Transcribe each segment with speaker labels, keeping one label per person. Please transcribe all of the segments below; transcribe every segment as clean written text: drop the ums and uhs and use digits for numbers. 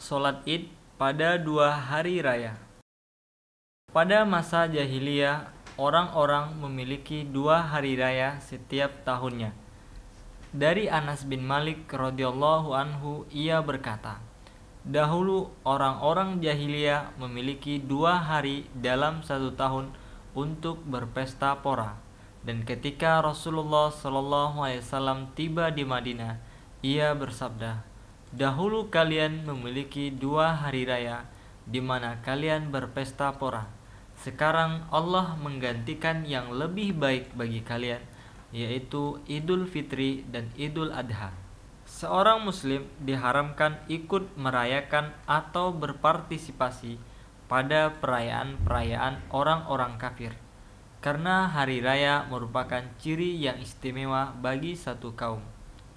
Speaker 1: Sholat Id pada 2 hari raya. Pada masa jahiliyah, orang-orang memiliki 2 hari raya setiap tahunnya. Dari Anas bin Malik radhiyallahu anhu, ia berkata, dahulu orang-orang jahiliyah memiliki 2 hari dalam 1 tahun untuk berpesta pora. Dan ketika Rasulullah SAW tiba di Madinah, ia bersabda, dahulu kalian memiliki 2 hari raya di mana kalian berpesta pora. Sekarang Allah menggantikan yang lebih baik bagi kalian, yaitu Idul Fitri dan Idul Adha. Seorang muslim diharamkan ikut merayakan atau berpartisipasi pada perayaan-perayaan orang-orang kafir, karena hari raya merupakan ciri yang istimewa bagi satu kaum.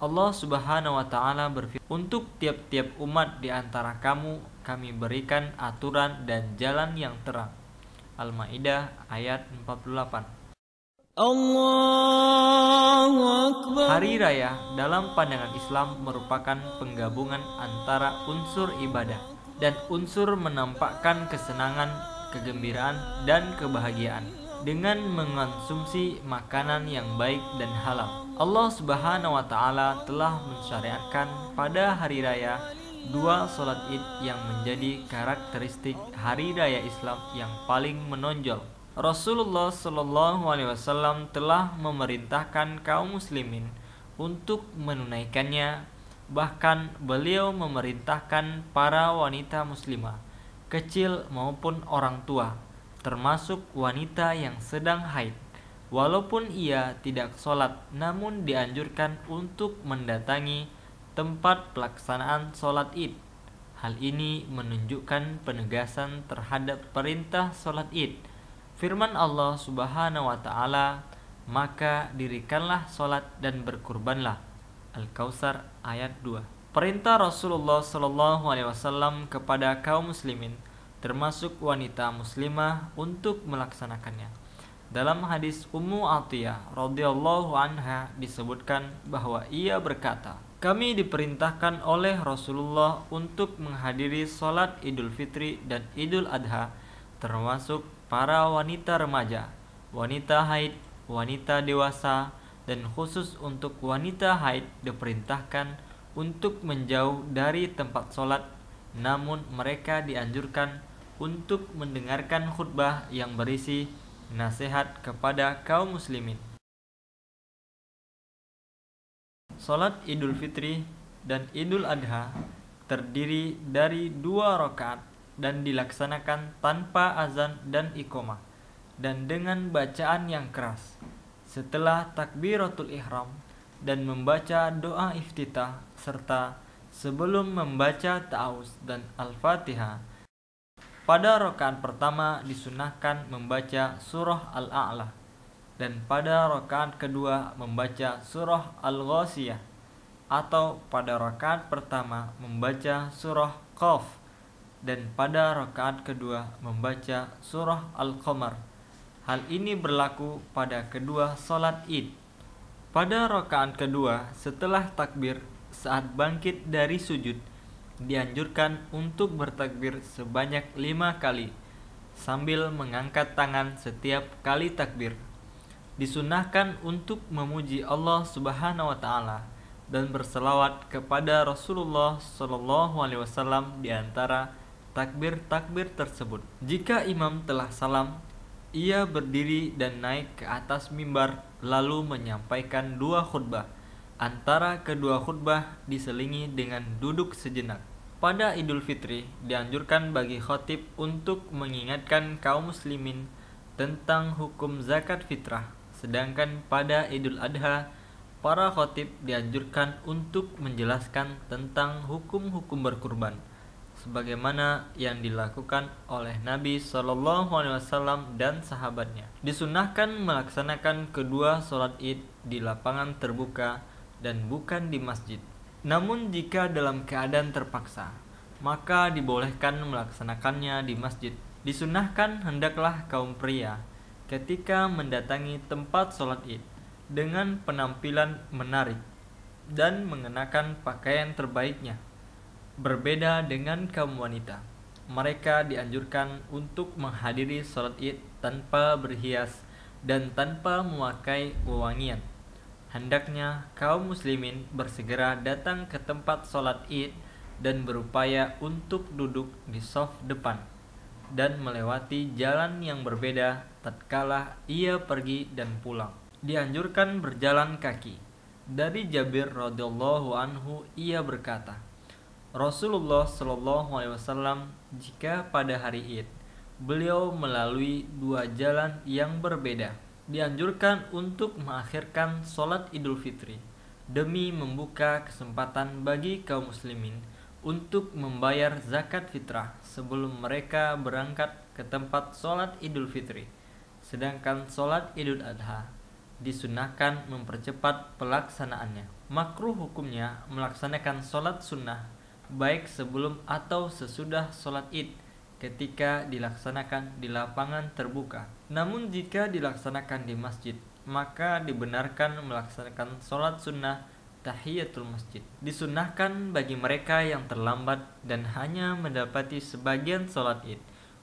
Speaker 1: Allah Subhanahu wa taala berfirman, untuk tiap-tiap umat di antara kamu kami berikan aturan dan jalan yang terang. Al-Maidah ayat 48.
Speaker 2: Allahu Akbar.
Speaker 1: Hari raya dalam pandangan Islam merupakan penggabungan antara unsur ibadah dan unsur menampakkan kesenangan, kegembiraan, dan kebahagiaan dengan mengonsumsi makanan yang baik dan halal. Allah Subhanahu wa taala telah mensyariatkan pada hari raya 2 sholat Id yang menjadi karakteristik hari raya Islam yang paling menonjol. Rasulullah SAW telah memerintahkan kaum muslimin untuk menunaikannya. Bahkan beliau memerintahkan para wanita muslimah, kecil maupun orang tua, termasuk wanita yang sedang haid, walaupun ia tidak sholat, namun dianjurkan untuk mendatangi tempat pelaksanaan sholat Id. Hal ini menunjukkan penegasan terhadap perintah sholat Id. Firman Allah Subhanahu wa taala, maka dirikanlah sholat dan berkurbanlah. Al-Kautsar ayat 2. Perintah Rasulullah SAW kepada kaum muslimin, termasuk wanita muslimah, untuk melaksanakannya. Dalam hadis Ummu Atiyah radhiyallahu anha disebutkan bahwa ia berkata, kami diperintahkan oleh Rasulullah untuk menghadiri sholat Idul Fitri dan Idul Adha, termasuk para wanita remaja, wanita haid, wanita dewasa, dan khusus untuk wanita haid diperintahkan untuk menjauh dari tempat sholat, namun mereka dianjurkan untuk mendengarkan khutbah yang berisi nasihat kepada kaum muslimin. Sholat Idul Fitri dan Idul Adha terdiri dari 2 rakaat dan dilaksanakan tanpa azan dan iqamah dan dengan bacaan yang keras setelah takbiratul ihram dan membaca doa iftitah serta sebelum membaca ta'awuz dan al-fatihah. Pada rakaat pertama disunahkan membaca surah Al-A'la, dan pada rakaat kedua membaca surah Al-Ghashiyah, atau pada rakaat pertama membaca surah Qaf, dan pada rakaat kedua membaca surah Al-Qamar. Hal ini berlaku pada kedua sholat Id. Pada rakaat kedua setelah takbir saat bangkit dari sujud, dianjurkan untuk bertakbir sebanyak 5 kali sambil mengangkat tangan setiap kali takbir. Disunahkan untuk memuji Allah Subhanahu wa taala dan berselawat kepada Rasulullah SAW di antara takbir-takbir tersebut. Jika imam telah salam, ia berdiri dan naik ke atas mimbar lalu menyampaikan 2 khutbah. Antara kedua khutbah diselingi dengan duduk sejenak. Pada Idul Fitri dianjurkan bagi khatib untuk mengingatkan kaum muslimin tentang hukum zakat fitrah, sedangkan pada Idul Adha para khatib dianjurkan untuk menjelaskan tentang hukum-hukum berkurban, sebagaimana yang dilakukan oleh Nabi SAW dan sahabatnya. Disunahkan melaksanakan kedua sholat Id di lapangan terbuka dan bukan di masjid. Namun jika dalam keadaan terpaksa, maka dibolehkan melaksanakannya di masjid. Disunahkan hendaklah kaum pria ketika mendatangi tempat sholat Id dengan penampilan menarik dan mengenakan pakaian terbaiknya. Berbeda dengan kaum wanita, mereka dianjurkan untuk menghadiri sholat id tanpa berhias dan tanpa memakai wewangian. Hendaknya kaum muslimin bersegera datang ke tempat sholat id dan berupaya untuk duduk di shaf depan dan melewati jalan yang berbeda tatkala ia pergi dan pulang. Dianjurkan berjalan kaki. Dari Jabir radhiyallahu anhu ia berkata, Rasulullah Shallallahu Alaihi Wasallam jika pada hari Id beliau melalui dua jalan yang berbeda. Dianjurkan untuk mengakhirkan sholat Idul Fitri demi membuka kesempatan bagi kaum muslimin untuk membayar zakat fitrah sebelum mereka berangkat ke tempat sholat Idul Fitri. Sedangkan sholat Idul Adha disunahkan mempercepat pelaksanaannya. Makruh hukumnya melaksanakan sholat sunnah baik sebelum atau sesudah sholat id ketika dilaksanakan di lapangan terbuka. Namun jika dilaksanakan di masjid, maka dibenarkan melaksanakan sholat sunnah tahiyatul masjid. Disunahkan bagi mereka yang terlambat dan hanya mendapati sebagian sholat id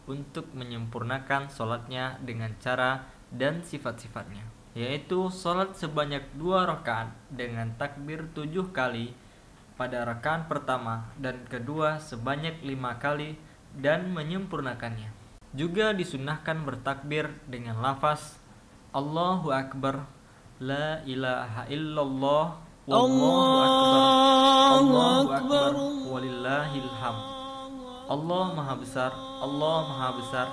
Speaker 1: untuk menyempurnakan sholatnya dengan cara dan sifat-sifatnya, yaitu sholat sebanyak 2 rakaat dengan takbir 7 kali pada rakaat pertama dan kedua sebanyak 5 kali dan menyempurnakannya. Juga disunahkan bertakbir dengan lafaz Allahu Akbar, La ilaha illallah, Allahu Akbar, walillahil hamd. Allah Maha Besar, Allah Maha Besar,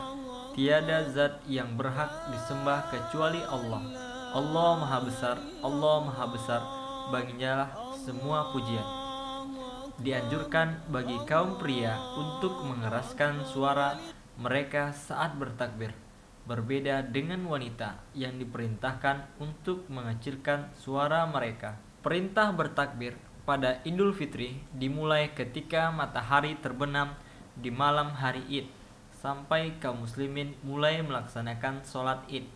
Speaker 1: tiada zat yang berhak disembah kecuali Allah. Allah Maha Besar, Allah Maha Besar, baginya semua pujian. Dianjurkan bagi kaum pria untuk mengeraskan suara mereka saat bertakbir, berbeda dengan wanita yang diperintahkan untuk mengecilkan suara mereka. Perintah bertakbir pada Idul Fitri dimulai ketika matahari terbenam di malam hari Id sampai kaum muslimin mulai melaksanakan sholat Id.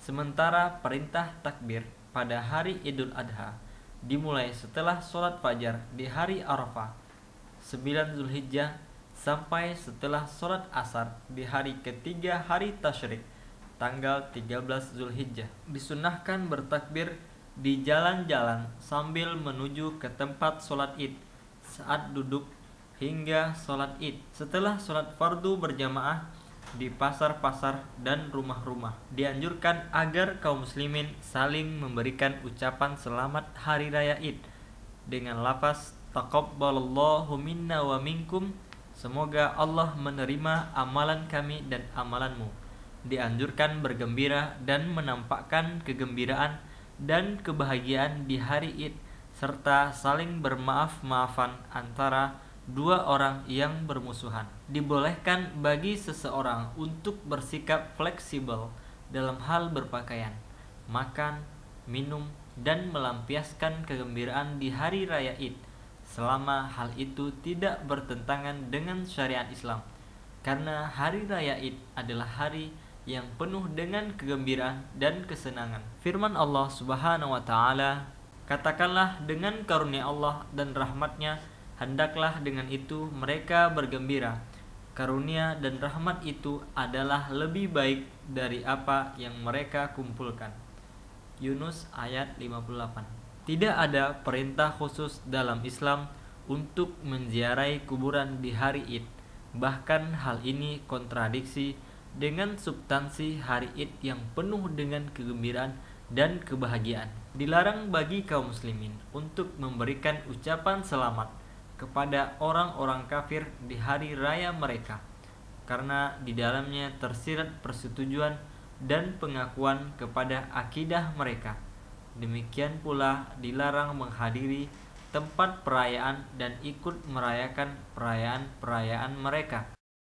Speaker 1: Sementara perintah takbir pada hari Idul Adha dimulai setelah sholat fajar di hari Arafah 9 Zulhijjah sampai setelah sholat asar di hari ketiga hari Tasyrik tanggal 13 Zulhijjah. Disunahkan bertakbir di jalan-jalan sambil menuju ke tempat sholat id saat duduk hingga sholat id. Setelah sholat fardu berjamaah di pasar-pasar dan rumah-rumah, dianjurkan agar kaum muslimin saling memberikan ucapan selamat hari raya Id dengan lafaz taqabbalallahu minna wa minkum, semoga Allah menerima amalan kami dan amalanmu. Dianjurkan bergembira dan menampakkan kegembiraan dan kebahagiaan di hari Id serta saling bermaaf-maafan antara dua orang yang bermusuhan. Dibolehkan bagi seseorang untuk bersikap fleksibel dalam hal berpakaian, makan, minum, dan melampiaskan kegembiraan di hari raya Id selama hal itu tidak bertentangan dengan syariat Islam, karena hari raya Id adalah hari yang penuh dengan kegembiraan dan kesenangan. Firman Allah Subhanahu wa taala, katakanlah dengan karunia Allah dan rahmatnya hendaklah dengan itu mereka bergembira. Karunia dan rahmat itu adalah lebih baik dari apa yang mereka kumpulkan. Yunus ayat 58. Tidak ada perintah khusus dalam Islam untuk menziarahi kuburan di hari Id. Bahkan hal ini kontradiksi dengan substansi hari Id yang penuh dengan kegembiraan dan kebahagiaan. Dilarang bagi kaum muslimin untuk memberikan ucapan selamat kepada orang-orang kafir di hari raya mereka, karena di dalamnya tersirat persetujuan dan pengakuan kepada akidah mereka. Demikian pula dilarang menghadiri tempat perayaan dan ikut merayakan perayaan-perayaan mereka.